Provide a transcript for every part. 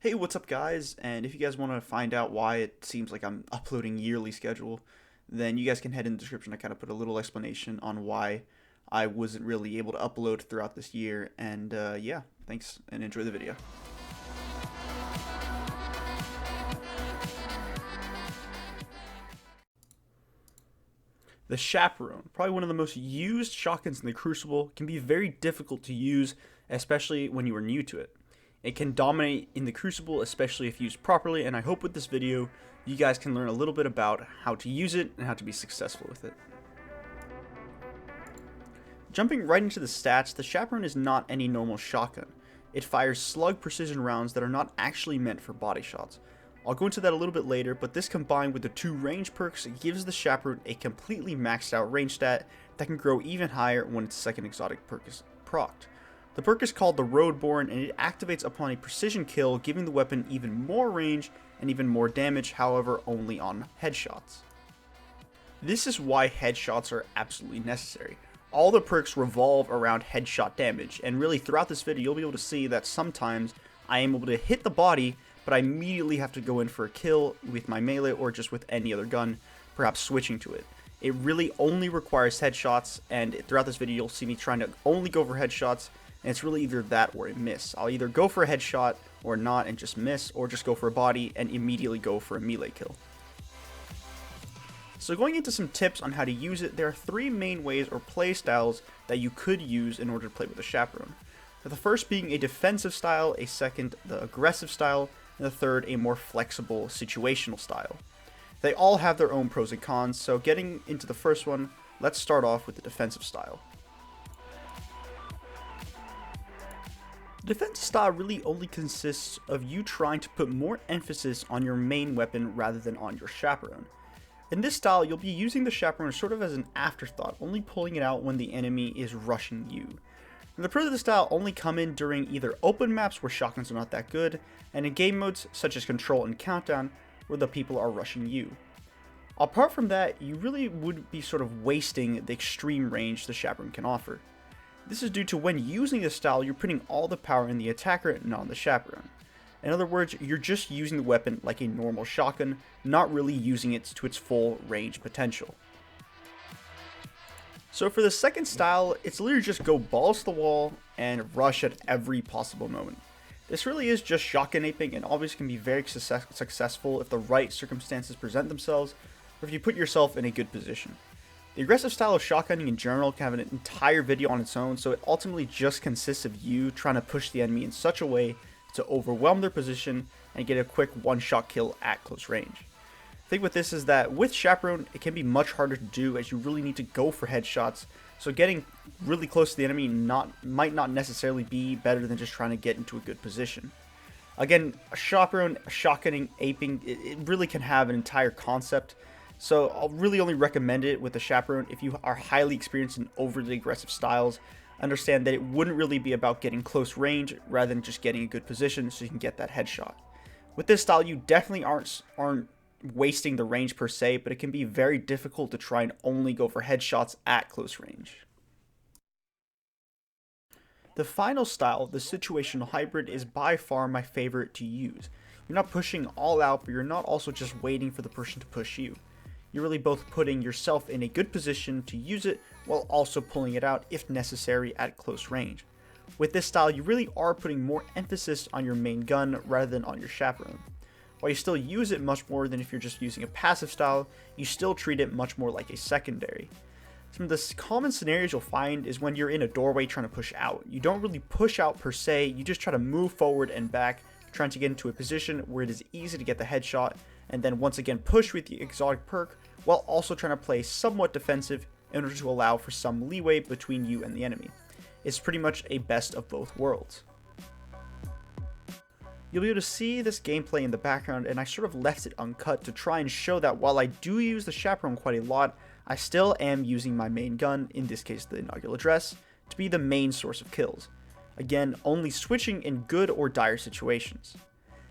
Hey, what's up guys? And if you guys want to find out why it seems like I'm uploading yearly schedule, then you guys can head in the description. I kind of put a little explanation on why I wasn't really able to upload throughout this year. And yeah, thanks and enjoy the video. The Chaperone, probably one of the most used shotguns in the Crucible, can be very difficult to use, especially when you are new to it. It can dominate in the Crucible, especially if used properly, and I hope with this video you guys can learn a little bit about how to use it and how to be successful with it. Jumping right into the stats, the Chaperone is not any normal shotgun. It fires slug precision rounds that are not actually meant for body shots. I'll go into that a little bit later, but this combined with the two range perks gives the Chaperone a completely maxed out range stat that can grow even higher when its second exotic perk is procced. The perk is called the Roadborne, and it activates upon a precision kill, giving the weapon even more range and even more damage, however only on headshots. This is why headshots are absolutely necessary. All the perks revolve around headshot damage, and really throughout this video you'll be able to see that sometimes I am able to hit the body, but I immediately have to go in for a kill with my melee or just with any other gun, perhaps switching to it. It really only requires headshots, and throughout this video you'll see me trying to only go for headshots. And it's really either that or a miss. I'll either go for a headshot or not and just miss, or just go for a body and immediately go for a melee kill. So going into some tips on how to use it, there are three main ways or play styles that you could use in order to play with the Chaperone. The first being a defensive style, a second the aggressive style, and the third a more flexible situational style. They all have their own pros and cons, so getting into the first one, let's start off with the defensive style. Defensive style really only consists of you trying to put more emphasis on your main weapon rather than on your Chaperone. In this style, you'll be using the Chaperone sort of as an afterthought, only pulling it out when the enemy is rushing you. And the pros of the style only come in during either open maps where shotguns are not that good, and in game modes such as Control and Countdown where the people are rushing you. Apart from that, you really would be sort of wasting the extreme range the Chaperone can offer. This is due to when using this style, you're putting all the power in the attacker, not on the Chaperone. In other words, you're just using the weapon like a normal shotgun, not really using it to its full range potential. So for the second style, it's literally just go balls to the wall and rush at every possible moment. This really is just shotgun aping, and obviously can be very successful if the right circumstances present themselves, or if you put yourself in a good position. The aggressive style of shotgunning in general can have an entire video on its own, so it ultimately just consists of you trying to push the enemy in such a way to overwhelm their position and get a quick one-shot kill at close range. The thing with this is that with Chaperone, it can be much harder to do as you really need to go for headshots, so getting really close to the enemy might not necessarily be better than just trying to get into a good position. Again, Chaperone, shotgunning, aping, it really can have an entire concept. So I'll really only recommend it with the Chaperone if you are highly experienced in overly aggressive styles. Understand that it wouldn't really be about getting close range rather than just getting a good position so you can get that headshot. With this style, you definitely aren't wasting the range per se, but it can be very difficult to try and only go for headshots at close range. The final style, the situational hybrid, is by far my favorite to use. You're not pushing all out, but you're not also just waiting for the person to push you. You're really both putting yourself in a good position to use it while also pulling it out if necessary at close range. With this style, you really are putting more emphasis on your main gun rather than on your Chaperone. While you still use it much more than if you're just using a passive style, you still treat it much more like a secondary. Some of the common scenarios you'll find is when you're in a doorway trying to push out. You don't really push out per se, you just try to move forward and back, trying to get into a position where it is easy to get the headshot, and then once again push with the exotic perk while also trying to play somewhat defensive in order to allow for some leeway between you and the enemy. It's pretty much a best of both worlds. You'll be able to see this gameplay in the background, and I sort of left it uncut to try and show that while I do use the Chaperone quite a lot, I still am using my main gun, in this case the inaugural address, to be the main source of kills. Again, only switching in good or dire situations.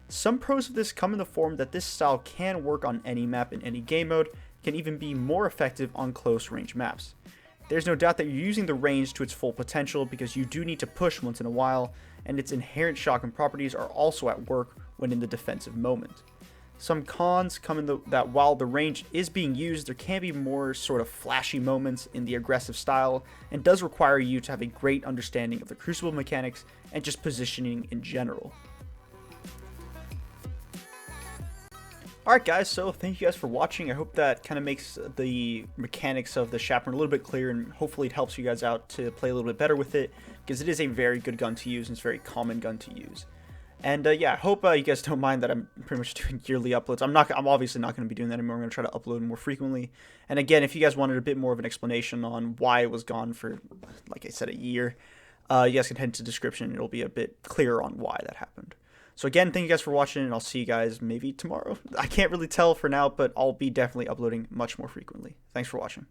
Some pros of this come in the form that this style can work on any map in any game mode, can even be more effective on close range maps. There's no doubt that you're using the range to its full potential because you do need to push once in a while, and its inherent shotgun properties are also at work when in the defensive moment. Some cons come in that while the range is being used, there can be more sort of flashy moments in the aggressive style, and does require you to have a great understanding of the crucible mechanics and just positioning in general. Alright guys, so thank you guys for watching. I hope that kind of makes the mechanics of the Chaperone a little bit clearer, and hopefully it helps you guys out to play a little bit better with it, because it is a very good gun to use and it's a very common gun to use. And yeah, I hope you guys don't mind that I'm pretty much doing yearly uploads. I'm obviously not going to be doing that anymore. I'm going to try to upload more frequently. And again, if you guys wanted a bit more of an explanation on why it was gone for, like I said, a year, you guys can head to the description. It'll be a bit clearer on why that happened. So again, thank you guys for watching, and I'll see you guys maybe tomorrow. I can't really tell for now, but I'll be definitely uploading much more frequently. Thanks for watching.